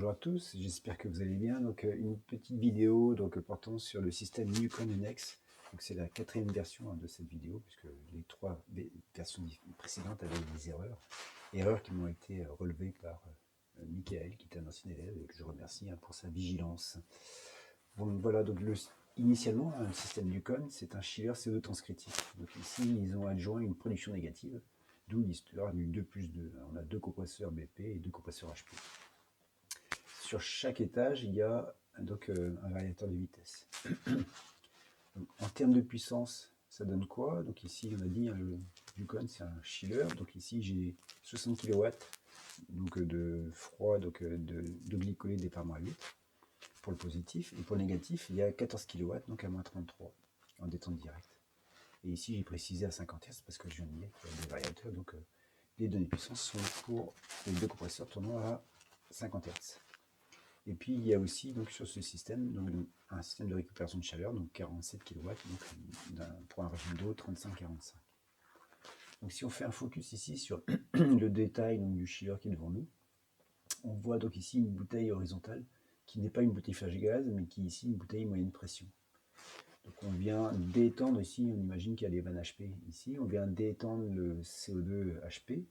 Bonjour à tous, j'espère que vous allez bien. Donc une petite vidéo portant sur le système Newcon NX. Donc c'est la 4e version de cette vidéo, puisque les 3 versions précédentes avaient des erreurs qui m'ont été relevées par Michael, qui est un ancien élève et que je remercie pour sa vigilance. Bon, voilà, donc initialement, le système Newcon, c'est un chiller CO2 transcritif. Donc ici, ils ont adjoint une production négative, d'où l'histoire du 2+2. On a 2 compresseurs BP et 2 compresseurs HP. Sur chaque étage, il y a donc un variateur de vitesse. Donc, en termes de puissance, ça donne quoi? Donc ici, on a dit, le Yukon, c'est un chiller. Donc ici, j'ai 60 kW donc, de froid, de glycolé départ -8 pour le positif. Et pour le négatif, il y a 14 kW, donc à -33 en détente directe. Et ici, j'ai précisé à 50 Hz parce que je viens de dire qu'il y a des variateurs. Donc les données de puissance sont pour les 2 compresseurs tournant à 50 Hz. Et puis il y a aussi donc, sur ce système un système de récupération de chaleur, donc 47 kW, donc, pour un régime d'eau 35-45. Donc si on fait un focus ici sur le détail du chiller qui est devant nous, on voit donc ici une bouteille horizontale qui n'est pas une bouteille flash gaz, mais qui est ici une bouteille moyenne pression. Donc on vient détendre ici, on imagine qu'il y a les vannes HP ici, on vient détendre le CO2 HP.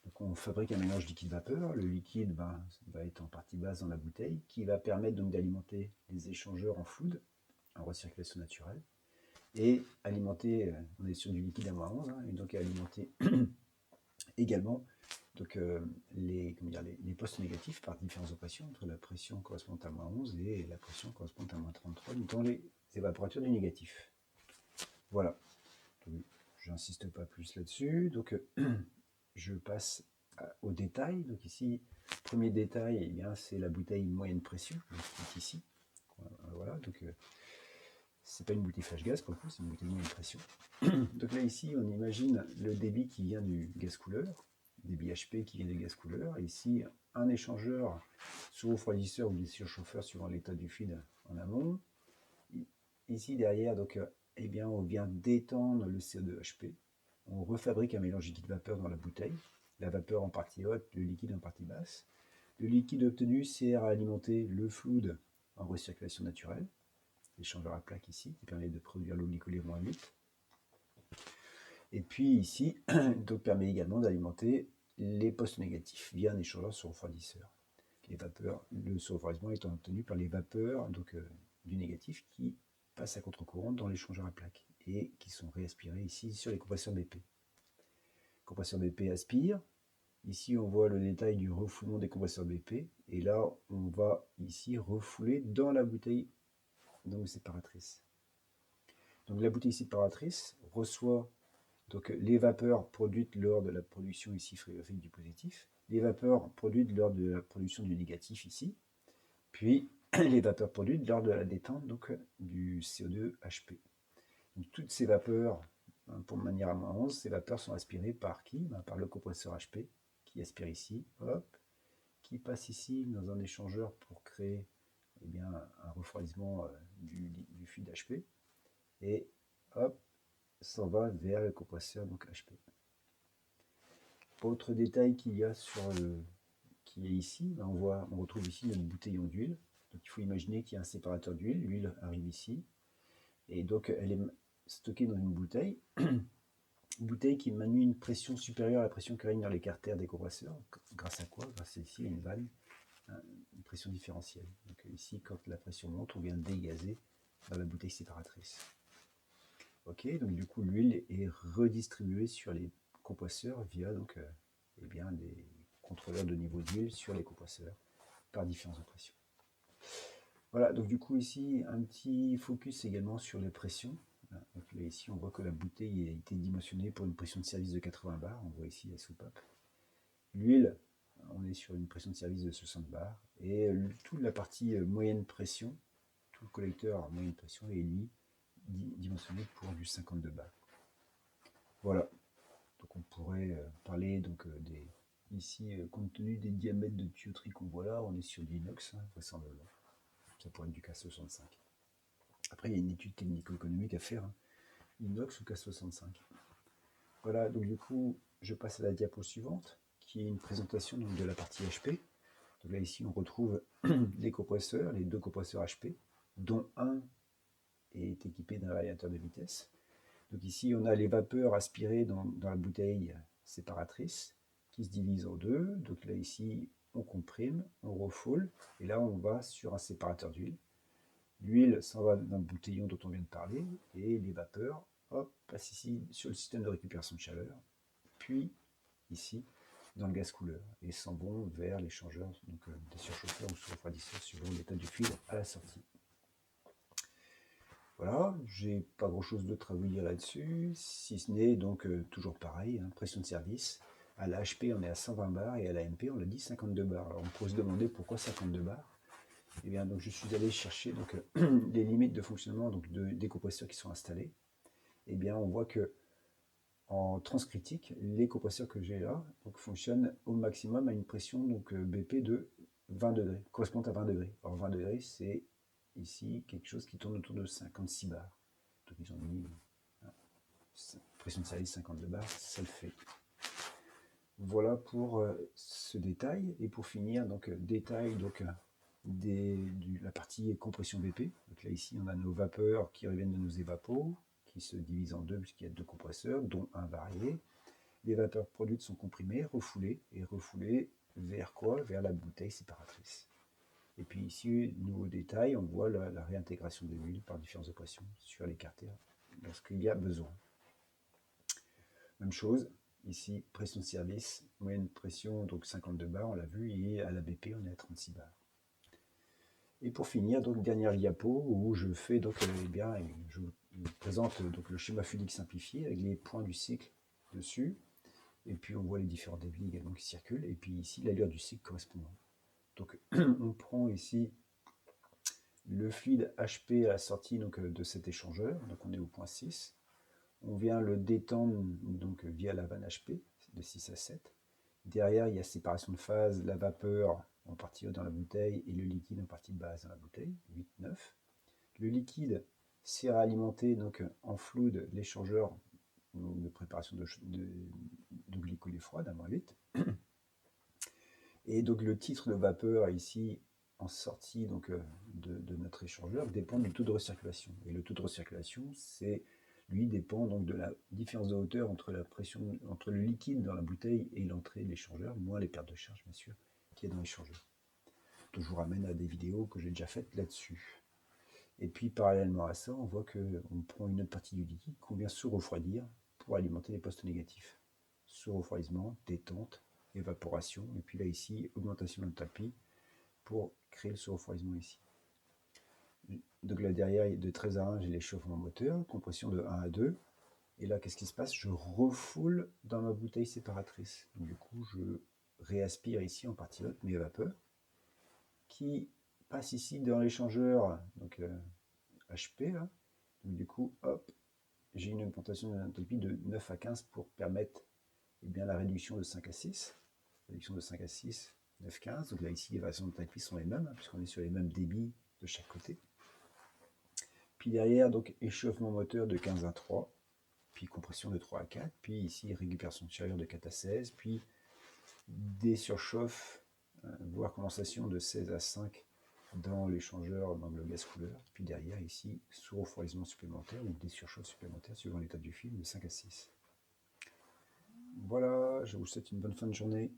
Donc on fabrique un mélange liquide-vapeur. Le liquide va être en partie basse dans la bouteille, qui va permettre donc d'alimenter les échangeurs en fluide, en recirculation naturelle, et alimenter, on est sur du liquide à -11, et donc alimenter également donc, les postes négatifs par différentes pressions, entre la pression correspondante à -11 et la pression correspondante à -33, dans les évaporateurs du négatif. Voilà. J'insiste pas plus là-dessus. Donc je passe au détail. Donc ici, premier détail, eh bien, c'est la bouteille moyenne pression, qui est ici. Voilà, donc c'est pas une bouteille flash gaz pour le coup, c'est une bouteille moyenne pression. Donc là ici, on imagine le débit qui vient du gaz couleur, débit HP qui vient du gaz couleur. Et ici, un échangeur sous refroidisseur ou des surchauffeurs suivant l'état du feed en amont. Ici derrière, donc, eh bien, on vient détendre le CO2 HP. On refabrique un mélange liquide-vapeur dans la bouteille. La vapeur en partie haute, le liquide en partie basse. Le liquide obtenu sert à alimenter le fluide en recirculation naturelle, l'échangeur à plaque ici, qui permet de produire l'eau glycolée -8. Et puis ici, donc, permet également d'alimenter les postes négatifs via un échangeur sur refroidisseur. Les vapeurs, le surrefroidissement étant obtenu par les vapeurs du négatif qui passent à contre-courant dans l'échangeur à plaque et qui sont réaspirés ici sur les compresseurs BP. Compresseur BP aspire. Ici, on voit le détail du refoulement des compresseurs BP. Et là, on va ici refouler dans la bouteille séparatrice. Donc la bouteille séparatrice reçoit donc, les vapeurs produites lors de la production ici frigorifique du positif, les vapeurs produites lors de la production du négatif ici, puis les vapeurs produites lors de la détente donc, du CO2 HP. Donc, toutes ces vapeurs, pour manière à -11, ces vapeurs sont aspirées par qui? Par le compresseur HP qui aspire ici, hop, qui passe ici dans un échangeur pour créer eh bien, un refroidissement du fluide HP, et hop, s'en va vers le compresseur donc HP. Autre détail qu'il y a qui est ici, on retrouve ici notre bouteillon d'huile. Donc il faut imaginer qu'il y a un séparateur d'huile, l'huile arrive ici, et donc elle est stockée dans une bouteille, une bouteille qui manie une pression supérieure à la pression qui règne dans les carters des compresseurs. Grâce à quoi? Grâce à ici une vanne, une pression différentielle. Donc ici, quand la pression monte, on vient dégazer dans la bouteille séparatrice. Ok, donc du coup l'huile est redistribuée sur les compresseurs via donc, eh bien, des contrôleurs de niveau d'huile sur les compresseurs par différentes pressions. Voilà, donc du coup ici un petit focus également sur les pressions. Donc là ici on voit que la bouteille a été dimensionnée pour une pression de service de 80 bars, on voit ici la soupape. L'huile, on est sur une pression de service de 60 bars, et toute la partie moyenne pression, tout le collecteur moyenne pression est lui dimensionné pour du 52 bars. Voilà, donc on pourrait parler donc, ici, compte tenu des diamètres de tuyauterie qu'on voit là, on est sur du inox, vraisemblablement. Ça pourrait être du K65. Après, il y a une étude technico-économique à faire, inox ou K65. Voilà, donc du coup, je passe à la diapo suivante, qui est une présentation donc, de la partie HP. Donc là, ici, on retrouve les compresseurs, les 2 compresseurs HP, dont un est équipé d'un variateur de vitesse. Donc ici, on a les vapeurs aspirées dans la bouteille séparatrice qui se divisent en deux. Donc là, ici, on comprime, on refoule, et là, on va sur un séparateur d'huile. L'huile s'en va dans le bouteillon dont on vient de parler, et les vapeurs, hop, passent ici sur le système de récupération de chaleur, puis ici, dans le gaz couleur, et s'en vont vers l'échangeur, donc des surchauffeurs ou sous-refroidisseurs suivant l'état du fluide à la sortie. Voilà, j'ai pas grand chose d'autre à vous dire là-dessus, si ce n'est donc toujours pareil, hein, pression de service. À la HP, on est à 120 bars et à la MP, on l'a dit 52 bars. Alors on pourrait se demander pourquoi 52 bars. Et bien, donc je suis allé chercher donc, les limites de fonctionnement donc, des compresseurs qui sont installés. Et bien, on voit que en transcritique, les compresseurs que j'ai là donc, fonctionnent au maximum à une pression donc, BP de 20 degrés, correspond à 20 degrés. Alors 20 degrés, c'est ici quelque chose qui tourne autour de 56 bars. Donc ils ont mis pression de service 52 bars, ça le fait. Voilà pour ce détail. Et pour finir, donc détail donc, la partie compression BP. Donc là ici, on a nos vapeurs qui reviennent de nos évapos, qui se divisent en deux puisqu'il y a 2 compresseurs, dont un varié. Les vapeurs produites sont comprimées, refoulées, et refoulées vers quoi? Vers la bouteille séparatrice. Et puis ici, nouveau détail, on voit la réintégration de l'huile par différentes opérations sur les carters lorsqu'il y a besoin. Même chose, ici, pression de service, moyenne pression, donc 52 bars, on l'a vu, et à la BP, on est à 36 bars. Et pour finir, donc dernière diapo où je fais donc, je vous présente donc, le schéma fluidique simplifié avec les points du cycle dessus. Et puis on voit les différents débits également qui circulent. Et puis ici, l'allure du cycle correspondant. Donc on prend ici le fluide HP à la sortie donc, de cet échangeur. Donc on est au point 6. On vient le détendre donc, via la vanne HP de 6 à 7. Derrière, il y a séparation de phase, la vapeur en partie haute dans la bouteille et le liquide en partie basse dans la bouteille, 8, 9. Le liquide sert à alimenter donc, en fluide l'échangeur de préparation de glycolée froide à moins 8. Et donc le titre de vapeur ici en sortie donc, de notre échangeur dépend du taux de recirculation. Et le taux de recirculation, lui dépend donc de la différence de hauteur entre la pression, entre le liquide dans la bouteille et l'entrée de l'échangeur, moins les pertes de charge bien sûr, qui est dans l'échangeur. Donc je vous ramène à des vidéos que j'ai déjà faites là-dessus. Et puis parallèlement à ça, on voit qu'on prend une autre partie du liquide qu'on vient sous-refroidir pour alimenter les postes négatifs. Sous-refroidissement, détente, évaporation, et puis là ici, augmentation de l'enthalpie pour créer le sous-refroidissement ici. Donc là derrière, de 13 à 1, j'ai l'échauffement moteur, compression de 1 à 2. Et là, qu'est-ce qui se passe? Je refoule dans ma bouteille séparatrice. Donc, du coup, je réaspire ici en partie haute mes vapeurs qui passent ici dans l'échangeur donc HP. Là. Donc, du coup, hop, j'ai une augmentation de l'enthalpie de 9 à 15 pour permettre la réduction de 5 à 6. Réduction de 5 à 6, 9, 15. Donc là, ici, les variations d'enthalpie sont les mêmes, puisqu'on est sur les mêmes débits de chaque côté. Puis derrière, donc échauffement moteur de 15 à 3, puis compression de 3 à 4, puis ici récupération de chaleur de 4 à 16, puis des surchauffes, voire condensation de 16 à 5 dans l'échangeur, dans le gaz couleur, puis derrière ici sous-refroidissement supplémentaire ou des surchauffes supplémentaires suivant l'état du film de 5 à 6. Voilà, je vous souhaite une bonne fin de journée.